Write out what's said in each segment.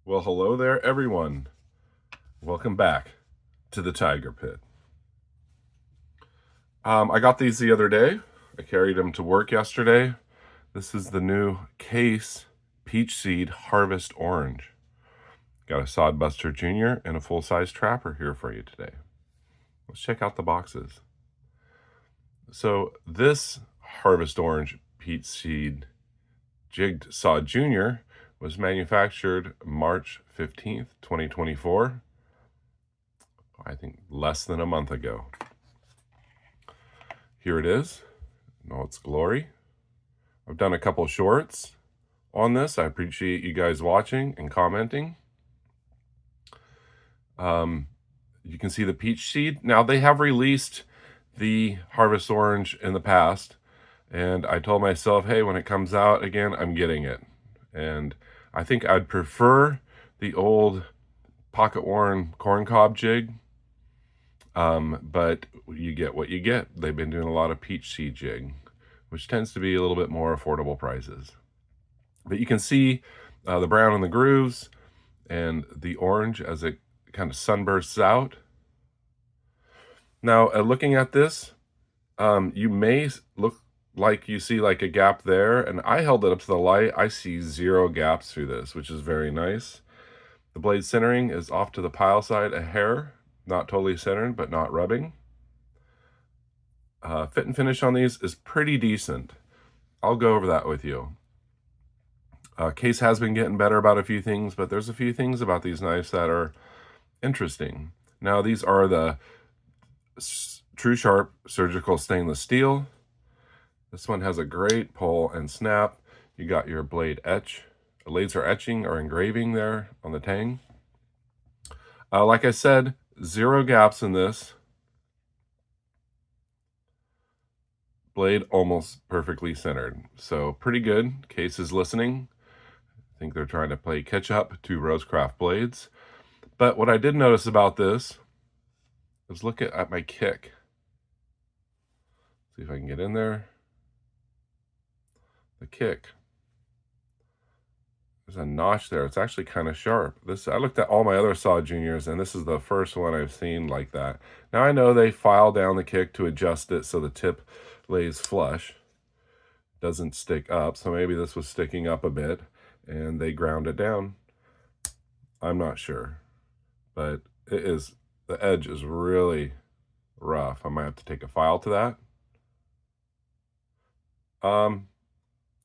Well, hello there, everyone. Welcome back to the Tiger Pit. I got these the other day. I carried them to work yesterday. This is the new Case Peach Seed Harvest Orange. Got a Sodbuster Jr. and a full-size Trapper here for you today. Let's check out the boxes. So this Harvest Orange Peach Seed Jigged Sod Jr. was manufactured March 15th, 2024. I think less than a month ago. Here it is in all its glory. I've done a couple shorts on this. I appreciate you guys watching and commenting. You can see the peach seed. Now, they have released the Harvest Orange in the past, and I told myself, hey, when it comes out again, I'm getting it. And I think I'd prefer the old pocket worn corn cob jig, but you get what you get. They've been doing a lot of peach seed jig, which tends to be a little bit more affordable prices. But you can see the brown in the grooves and the orange as it kind of sunbursts out. Now, looking at this, you may look like you see like a gap there, and I held it up to the light. I see 0 gaps through this, which is very nice. The blade centering is off to the pile side a hair, not totally centered, but not rubbing. Fit and finish on these is pretty decent. I'll go over that with you. Case has been getting better about a few things, but there's a few things about these knives that are interesting. Now, these are the True Sharp surgical stainless steel. This one has a great pull and snap. You got your blade etch, laser etching or engraving there on the tang. Like I said, 0 gaps in this. Blade almost perfectly centered. So pretty good. Case is listening. I think they're trying to play catch up to Rosecraft blades. But what I did notice about this is look at my kick. See if I can get in there. The kick. There's a notch there. It's actually kind of sharp. I looked at all my other Sod Juniors, and this is the first one I've seen like that. Now, I know they file down the kick to adjust it so the tip lays flush, doesn't stick up. So maybe this was sticking up a bit, and they ground it down. I'm not sure, but the edge is really rough. I might have to take a file to that.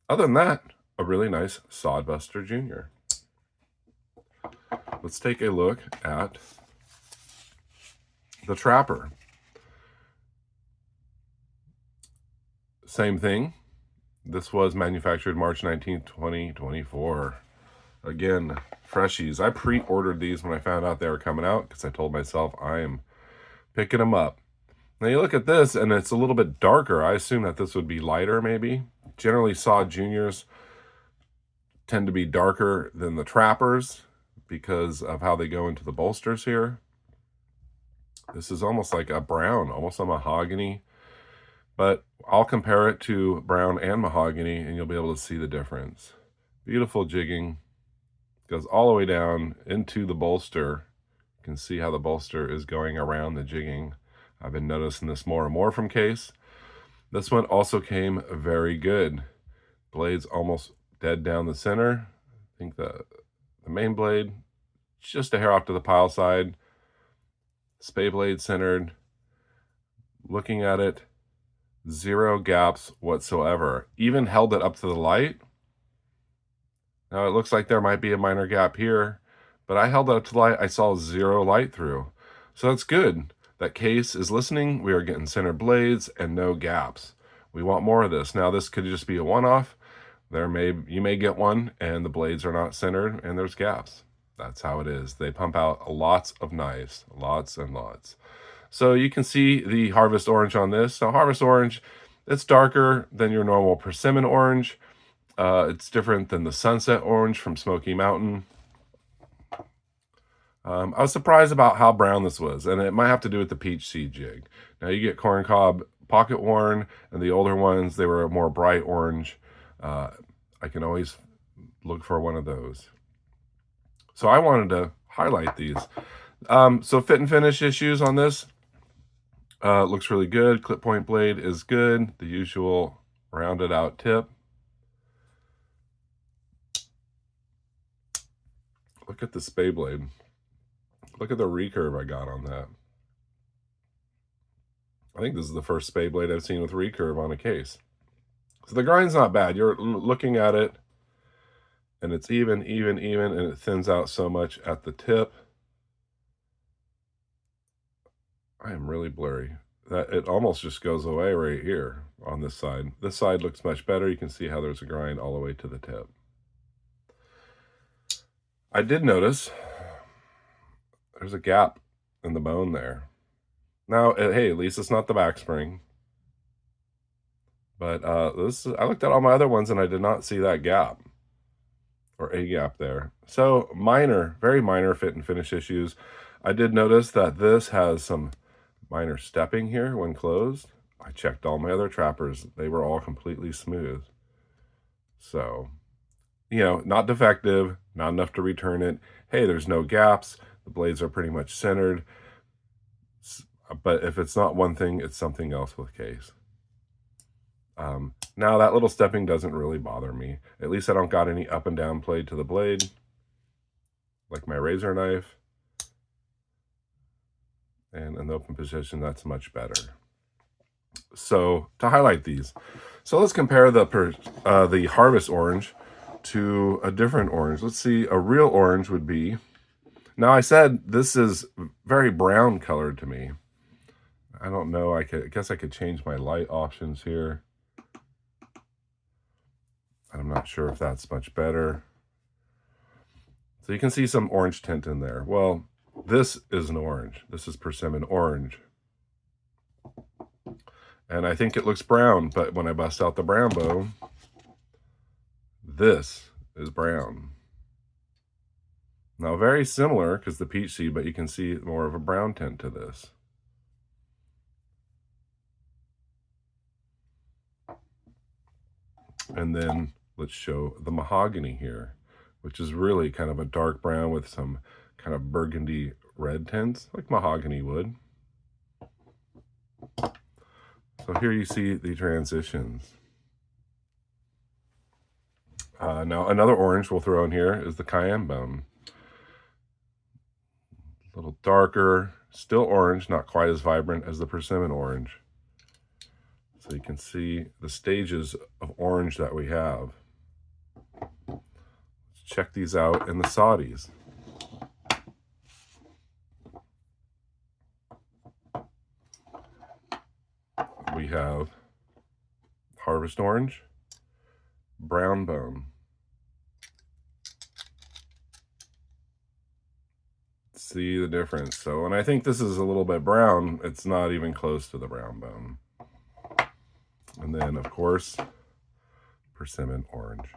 Other than that, a really nice Sodbuster Jr. Let's take a look at the Trapper. Same thing. This was manufactured March 19th, 2024. Again, freshies. I pre-ordered these when I found out they were coming out because I told myself I am picking them up. Now you look at this and it's a little bit darker. I assume that this would be lighter maybe. Generally, Sod Juniors tend to be darker than the Trappers because of how they go into the bolsters here. This is almost like a brown, almost a mahogany. But I'll compare it to brown and mahogany and you'll be able to see the difference. Beautiful jigging. Goes all the way down into the bolster. You can see how the bolster is going around the jigging. I've been noticing this more and more from Case. This one also came very good. Blade's almost dead down the center. I think the main blade, just a hair off to the pile side. Spay blade centered. Looking at it, 0 gaps whatsoever. Even held it up to the light. Now it looks like there might be a minor gap here, but I held it up to the light. I saw 0 light through. So that's good. That Case is listening. We are getting centered blades and no gaps. We want more of this. Now this could just be a one-off. You may get one and the blades are not centered and there's gaps. That's how it is. They pump out lots of knives, lots and lots. So you can see the Harvest Orange on this. Now Harvest Orange, it's darker than your normal persimmon orange. It's different than the Sunset Orange from Smoky Mountain. I was surprised about how brown this was, and it might have to do with the peach seed jig. Now you get corn cob pocket worn, and the older ones, they were a more bright orange. I can always look for one of those. So I wanted to highlight these. So fit and finish issues on this. Looks really good. Clip point blade is good. The usual rounded out tip. Look at the spay blade. Look at the recurve I got on that. I think this is the first spay blade I've seen with recurve on a case. So the grind's not bad. You're looking at it, and it's even, and it thins out so much at the tip. I am really blurry. That it almost just goes away right here on this side. This side looks much better. You can see how there's a grind all the way to the tip. I did notice there's a gap in the bone there. Now, hey, at least it's not the back spring. But I looked at all my other ones and I did not see that gap or a gap there. So minor, very minor fit and finish issues. I did notice that this has some minor stepping here when closed. I checked all my other trappers. They were all completely smooth. So, you know, not defective, not enough to return it. Hey, there's no gaps. The blades are pretty much centered. But if it's not one thing, it's something else with case. Now that little stepping doesn't really bother me. At least I don't got any up and down play to the blade, like my razor knife. And in the open position, that's much better. So to highlight these, so let's compare the Harvest orange to a different orange. Let's see, a real orange would be, now I said this is very brown colored to me. I don't know, I guess I could change my light options here. I'm not sure if that's much better. So you can see some orange tint in there. Well, this is an orange. This is persimmon orange. And I think it looks brown, but when I bust out the brown bone, this is brown. Now very similar, because the peach seed, but you can see more of a brown tint to this. And then let's show the mahogany here, which is really kind of a dark brown with some kind of burgundy red tints, like mahogany would. So here you see the transitions. Now another orange we'll throw in here is the cayenne bone. A little darker, still orange, not quite as vibrant as the persimmon orange. So you can see the stages of orange that we have. Let's check these out in the Saudis. We have Harvest orange, brown bone. See the difference. So, and I think this is a little bit brown. It's not even close to the brown bone. And then, of course, persimmon orange.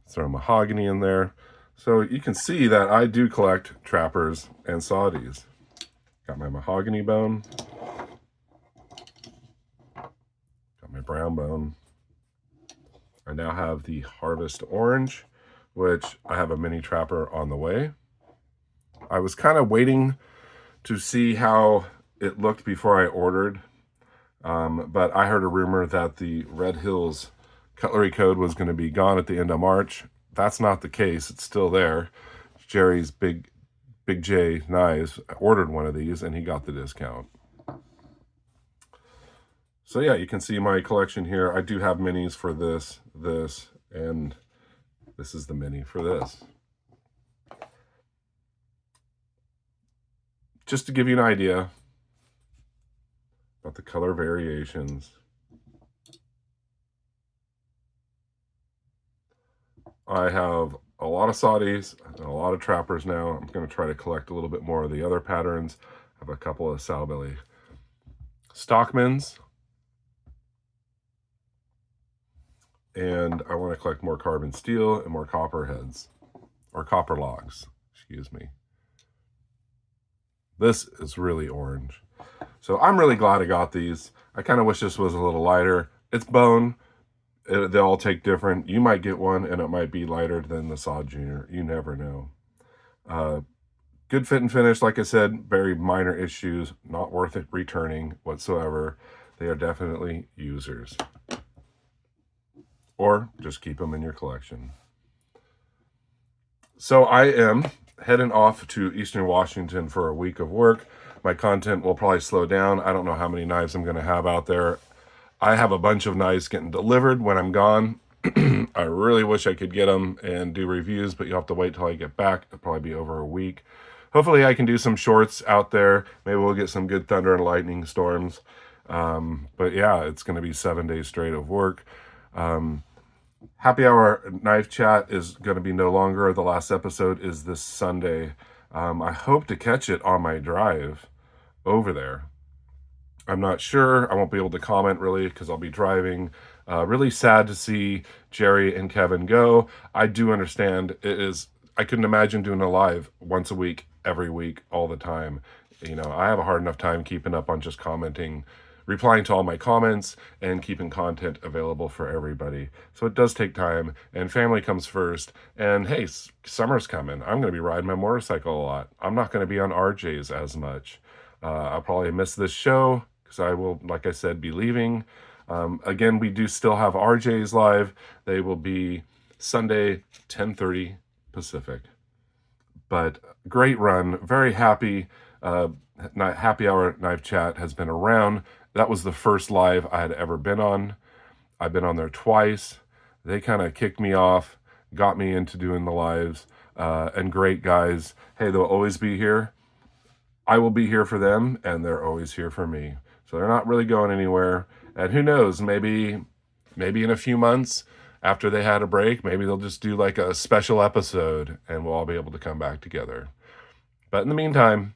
Throw mahogany in there. So you can see that I do collect trappers and Saudis. Got my mahogany bone. Got my brown bone. I now have the Harvest orange, which I have a mini trapper on the way. I was kind of waiting to see how it looked before I ordered. But I heard a rumor that the Red Hills cutlery code was going to be gone at the end of March. That's not the case. It's still there. Jerry's Big J Knives ordered one of these and he got the discount. So yeah, you can see my collection here. I do have minis for this, and this is the mini for this. Just to give you an idea about the color variations. I have a lot of Saudis and a lot of trappers now. I'm going to try to collect a little bit more of the other patterns. I have a couple of Salbelly Stockmans. And I want to collect more carbon steel and more copperheads, or copper logs, excuse me. This is really orange. So I'm really glad I got these. I kind of wish this was a little lighter. It's bone. They all take different. You might get one and it might be lighter than the Sod Jr. You never know. Good fit and finish. Like I said, very minor issues. Not worth it returning whatsoever. They are definitely users. Or just keep them in your collection. So I am heading off to Eastern Washington for a week of work. My content will probably slow down. I don't know how many knives I'm going to have out there. I have a bunch of knives getting delivered when I'm gone. I really wish I could get them and do reviews, but you'll have to wait till I get back. It'll probably be over a week. Hopefully I can do some shorts out there. Maybe we'll get some good thunder and lightning storms. But yeah, it's going to be 7 days straight of work. Happy Hour Knife Chat is going to be no longer. The last episode is this Sunday. I hope to catch it on my drive over there. I'm not sure. I won't be able to comment really because I'll be driving. Really sad to see Jerry and Kevin go. I do understand I couldn't imagine doing a live once a week, every week, all the time. I have a hard enough time keeping up on just commenting, replying to all my comments, and keeping content available for everybody. So it does take time, and family comes first. And hey, summer's coming. I'm going to be riding my motorcycle a lot. I'm not going to be on RJ's as much. I'll probably miss this show because I will, like I said, be leaving. Again, we do still have RJ's live. They will be Sunday, 10:30 Pacific. But great run. Very happy. Happy Hour Knife Chat has been around. That was the first live I had ever been on. I've been on there twice. They kind of kicked me off, got me into doing the lives. And great guys. Hey, they'll always be here. I will be here for them, and they're always here for me. So they're not really going anywhere. And who knows, maybe in a few months after they had a break, maybe they'll just do like a special episode and we'll all be able to come back together. But in the meantime,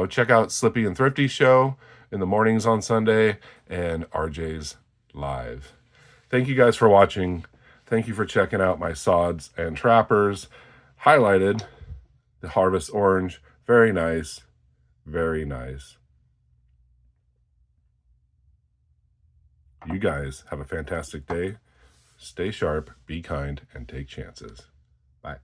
check out Slippy and Thrifty show in the mornings on Sunday and RJ's live. Thank you guys for watching. Thank you for checking out my sods and trappers. Highlighted the Harvest Orange. Very nice. Very nice. You guys have a fantastic day. Stay sharp, be kind, and take chances. Bye.